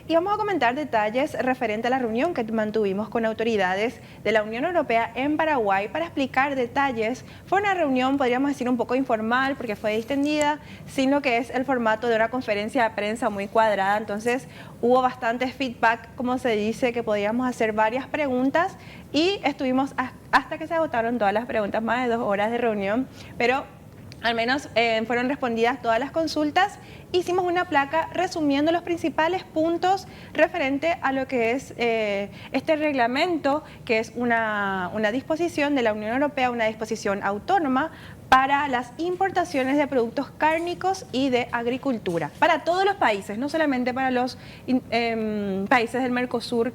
y vamos a comentar detalles referente a la reunión que mantuvimos con autoridades de la Unión Europea en Paraguay para explicar detalles. Fue una reunión, podríamos decir, un poco informal porque fue distendida, sin lo que es el formato de una conferencia de prensa muy cuadrada, entonces hubo bastante feedback, como se dice, que podíamos hacer varias preguntas y estuvimos hasta que se agotaron todas las preguntas, más de 2 horas de reunión, pero al menos fueron respondidas todas las consultas. Hicimos una placa resumiendo los principales puntos referente a lo que es este reglamento, que es una disposición de la Unión Europea, una disposición autónoma para las importaciones de productos cárnicos y de agricultura, para todos los países, no solamente para los países del Mercosur,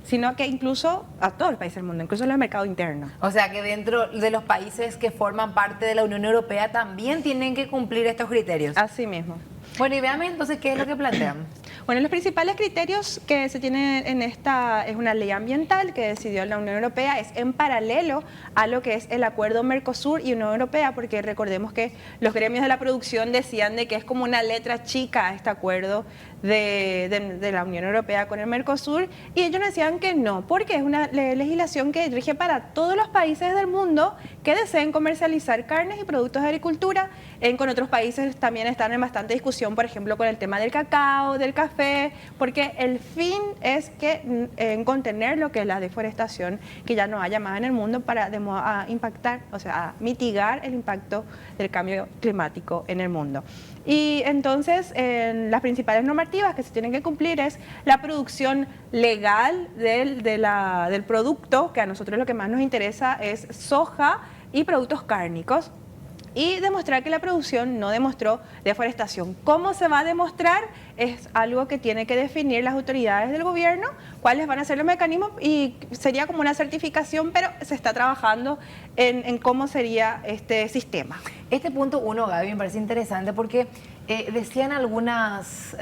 sino que incluso a todos los países del mundo, incluso en el mercado interno. O sea que dentro de los países que forman parte de la Unión Europea también tienen que cumplir estos criterios. Así mismo. Bueno, y veamos entonces qué es lo que plantean. Bueno, los principales criterios que se tienen en esta es una ley ambiental que decidió la Unión Europea, es en paralelo a lo que es el acuerdo Mercosur y Unión Europea, porque recordemos que los gremios de la producción decían de que es como una letra chica este acuerdo de la Unión Europea con el Mercosur, y ellos decían que no, porque es una legislación que rige para todos los países del mundo que deseen comercializar carnes y productos de agricultura. Con otros países también están en bastante discusión, por ejemplo, con el tema del cacao, del café, porque el fin es que contener lo que es la deforestación, que ya no haya más en el mundo para impactar, o sea, a mitigar el impacto del cambio climático en el mundo. Y entonces las principales normativas que se tienen que cumplir es la producción legal del producto, que a nosotros lo que más nos interesa es soja y productos cárnicos, y demostrar que la producción no demostró deforestación. ¿Cómo se va a demostrar? Es algo que tiene que definir las autoridades del gobierno, cuáles van a ser los mecanismos, y sería como una certificación, pero se está trabajando en cómo sería este sistema. Este punto 1, Gaby, me parece interesante porque decían algunas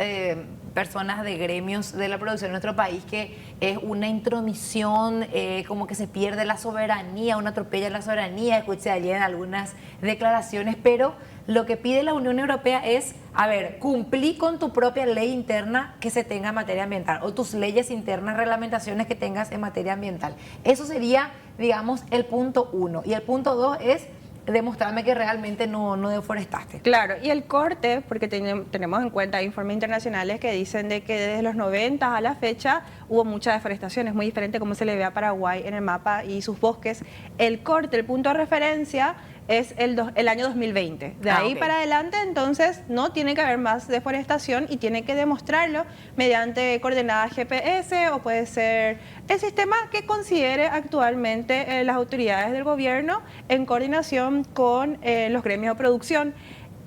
personas de gremios de la producción en nuestro país que es una intromisión, como que se pierde la soberanía, una atropella la soberanía, escuché ayer en algunas declaraciones, pero lo que pide la Unión Europea es, a ver, cumplí con tu propia ley interna que se tenga en materia ambiental o tus leyes internas, reglamentaciones que tengas en materia ambiental. Eso sería, digamos, el punto 1. Y el punto 2 es demostrarme que realmente no deforestaste. Claro, y el corte, porque tenemos en cuenta informes internacionales que dicen de que desde los 90 a la fecha hubo mucha deforestación, es muy diferente como se le ve a Paraguay en el mapa y sus bosques. El corte, el punto de referencia es el año 2020. De ahí para adelante, entonces, no tiene que haber más deforestación y tiene que demostrarlo mediante coordenadas GPS o puede ser el sistema que considere actualmente las autoridades del gobierno en coordinación con los gremios de producción.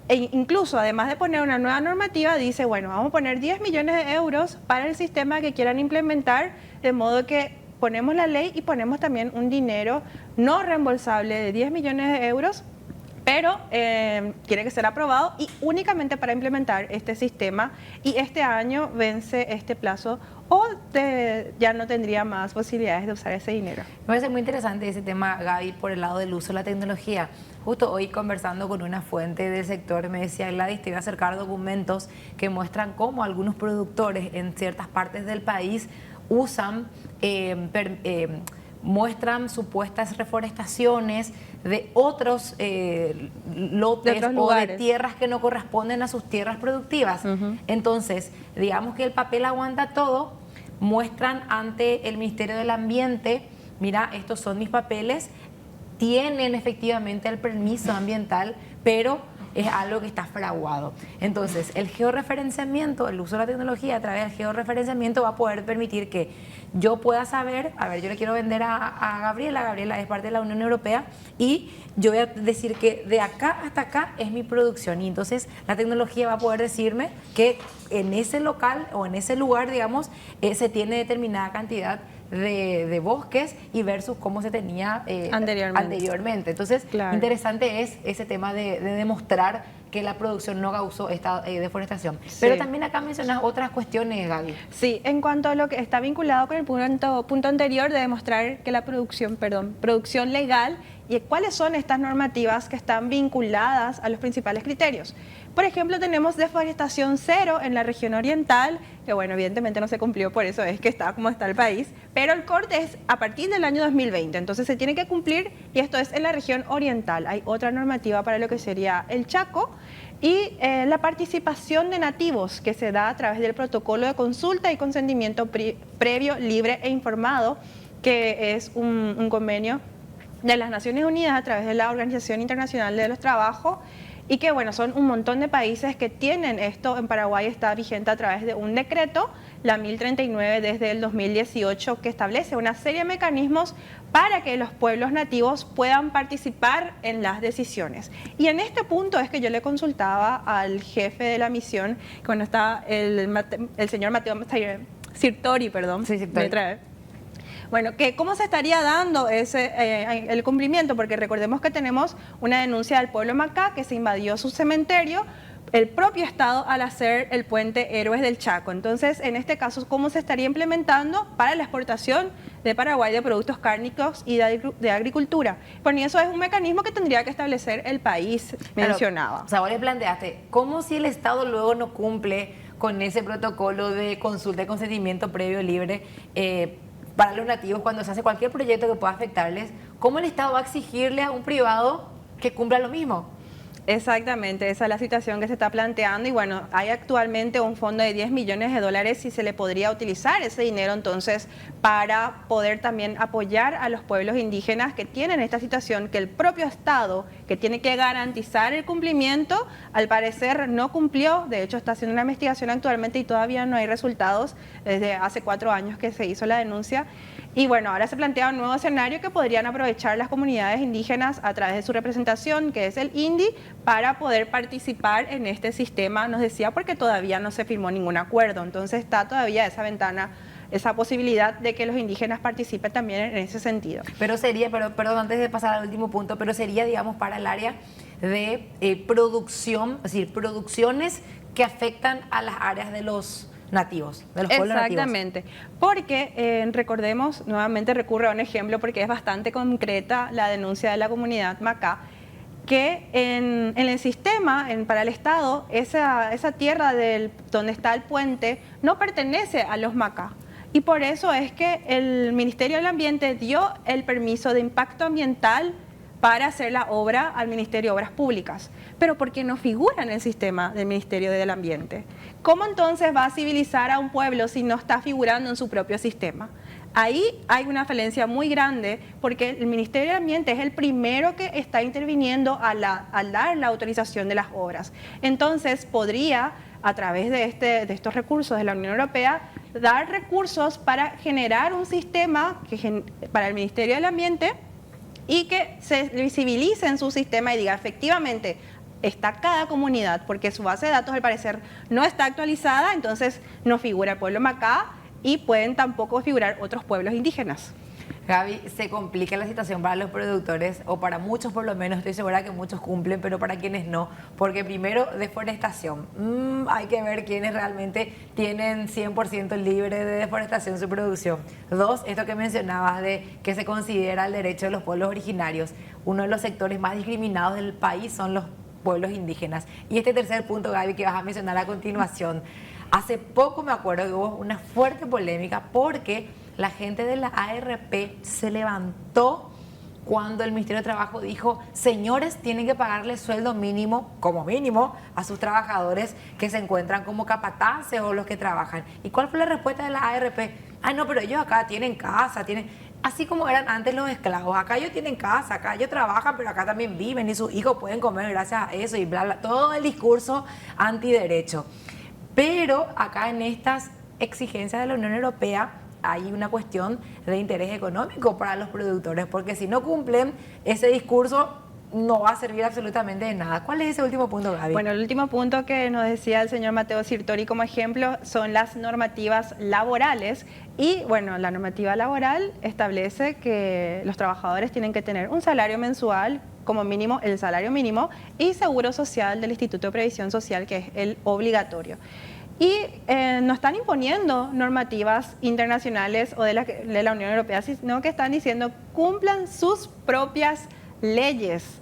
E incluso, además de poner una nueva normativa, dice, bueno, vamos a poner 10 millones de euros para el sistema que quieran implementar, de modo que ponemos la ley y ponemos también un dinero no reembolsable de 10 millones de euros, pero tiene que ser aprobado y únicamente para implementar este sistema, y este año vence este plazo o ya no tendría más posibilidades de usar ese dinero. Me parece muy interesante ese tema, Gaby, por el lado del uso de la tecnología. Justo hoy, conversando con una fuente del sector, me decía, Gladys, te voy a acercar documentos que muestran cómo algunos productores en ciertas partes del país usan, muestran supuestas reforestaciones de otros lotes o de tierras que no corresponden a sus tierras productivas. Entonces, digamos que el papel aguanta todo, muestran ante el Ministerio del Ambiente, mira, estos son mis papeles, tienen efectivamente el permiso ambiental, pero es algo que está fraguado. Entonces, el georreferenciamiento, el uso de la tecnología a través del georreferenciamiento va a poder permitir que yo pueda saber, a ver, yo le quiero vender a Gabriela es parte de la Unión Europea y yo voy a decir que de acá hasta acá es mi producción, y entonces la tecnología va a poder decirme que en ese local o en ese lugar, digamos, se tiene determinada cantidad de bosques y versus cómo se tenía anteriormente. Entonces, interesante es ese tema de demostrar que la producción no causó esta deforestación. Sí. Pero también acá mencionas otras cuestiones, Gaby. Sí, en cuanto a lo que está vinculado con el punto anterior de demostrar que la producción legal, y cuáles son estas normativas que están vinculadas a los principales criterios. Por ejemplo, tenemos deforestación cero en la región oriental, que bueno, evidentemente no se cumplió, por eso es que está como está el país, pero el corte es a partir del año 2020, entonces se tiene que cumplir y esto es en la región oriental. Hay otra normativa para lo que sería el Chaco y la participación de nativos que se da a través del protocolo de consulta y consentimiento previo, libre e informado, que es un convenio de las Naciones Unidas a través de la Organización Internacional de los Trabajos y que bueno, son un montón de países que tienen esto. En Paraguay está vigente a través de un decreto, la 1039 desde el 2018, que establece una serie de mecanismos para que los pueblos nativos puedan participar en las decisiones. Y en este punto es que yo le consultaba al jefe de la misión, cuando está el señor Mateo Sirtori, perdón, sí, Sirtori. Bueno, que cómo se estaría dando el cumplimiento, porque recordemos que tenemos una denuncia del pueblo Macá que se invadió su cementerio, el propio Estado al hacer el puente Héroes del Chaco. Entonces, en este caso, ¿cómo se estaría implementando para la exportación de Paraguay de productos cárnicos y de agricultura? Bueno, y eso es un mecanismo que tendría que establecer el país mencionado. O sea, vos le planteaste, ¿cómo si el Estado luego no cumple con ese protocolo de consulta y consentimiento previo libre para los nativos cuando se hace cualquier proyecto que pueda afectarles? ¿Cómo el Estado va a exigirle a un privado que cumpla lo mismo? Exactamente, esa es la situación que se está planteando y bueno, hay actualmente un fondo de 10 millones de dólares y se le podría utilizar ese dinero entonces para poder también apoyar a los pueblos indígenas que tienen esta situación, que el propio Estado, que tiene que garantizar el cumplimiento, al parecer no cumplió. De hecho está haciendo una investigación actualmente y todavía no hay resultados desde hace 4 años que se hizo la denuncia. Y bueno, ahora se plantea un nuevo escenario que podrían aprovechar las comunidades indígenas a través de su representación, que es el INDI, para poder participar en este sistema, nos decía, porque todavía no se firmó ningún acuerdo. Entonces está todavía esa ventana, esa posibilidad de que los indígenas participen también en ese sentido. Pero sería, perdón, antes de pasar al último punto, pero sería, digamos, para el área de producción, es decir, producciones que afectan a las áreas de los nativos, de los pueblos nativos. Exactamente, porque recordemos, nuevamente recurro a un ejemplo porque es bastante concreta la denuncia de la comunidad Macá, que en el sistema, para el Estado, esa tierra donde está el puente no pertenece a los Macá. Y por eso es que el Ministerio del Ambiente dio el permiso de impacto ambiental para hacer la obra al Ministerio de Obras Públicas, pero porque no figura en el sistema del Ministerio del Ambiente. ¿Cómo entonces va a civilizar a un pueblo si no está figurando en su propio sistema? Ahí hay una falencia muy grande porque el Ministerio del Ambiente es el primero que está interviniendo al dar la autorización de las obras. Entonces podría, a través de estos recursos de la Unión Europea, dar recursos para generar un sistema para el Ministerio del Ambiente y que se visibilice en su sistema y diga efectivamente está cada comunidad, porque su base de datos al parecer no está actualizada, entonces no figura el pueblo Macá y pueden tampoco figurar otros pueblos indígenas. Gaby, se complica la situación para los productores, o para muchos por lo menos, estoy segura que muchos cumplen, pero para quienes no, porque primero, deforestación. Hay que ver quiénes realmente tienen 100% libre de deforestación su producción. 2, esto que mencionabas de que se considera el derecho de los pueblos originarios. Uno de los sectores más discriminados del país son los pueblos indígenas. Y este tercer punto, Gaby, que vas a mencionar a continuación. Hace poco me acuerdo que hubo una fuerte polémica porque la gente de la ARP se levantó cuando el Ministerio de Trabajo dijo, señores, tienen que pagarle sueldo mínimo, como mínimo, a sus trabajadores que se encuentran como capataces o los que trabajan. ¿Y cuál fue la respuesta de la ARP? Ah, no, pero ellos acá tienen casa, así como eran antes los esclavos, acá ellos tienen casa, acá ellos trabajan, pero acá también viven y sus hijos pueden comer gracias a eso y bla, bla, todo el discurso antiderecho. Pero acá en estas exigencias de la Unión Europea hay una cuestión de interés económico para los productores, porque si no cumplen ese discurso no va a servir absolutamente de nada. ¿Cuál es ese último punto, Gaby? Bueno, el último punto que nos decía el señor Mateo Sirtori como ejemplo son las normativas laborales. Y bueno, la normativa laboral establece que los trabajadores tienen que tener un salario mensual, como mínimo el salario mínimo, y seguro social del Instituto de Previsión Social, que es el obligatorio. Y no están imponiendo normativas internacionales o de la Unión Europea, sino que están diciendo cumplan sus propias leyes.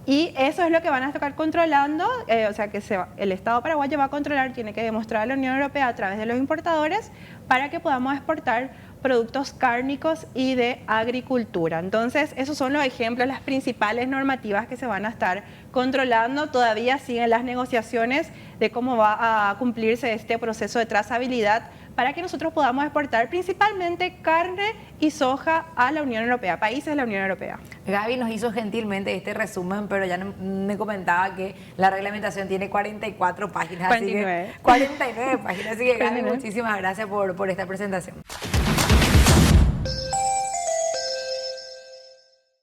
Y eso es lo que van a estar controlando, o sea que el Estado paraguayo va a controlar, tiene que demostrar a la Unión Europea a través de los importadores para que podamos exportar productos cárnicos y de agricultura. Entonces, esos son los ejemplos, las principales normativas que se van a estar controlando. Todavía siguen las negociaciones de cómo va a cumplirse este proceso de trazabilidad para que nosotros podamos exportar principalmente carne y soja a la Unión Europea, países de la Unión Europea. Gaby nos hizo gentilmente este resumen, pero ya me comentaba que la reglamentación tiene 44 páginas. 49. Así que, 49 páginas, así que Gaby, muchísimas gracias por esta presentación.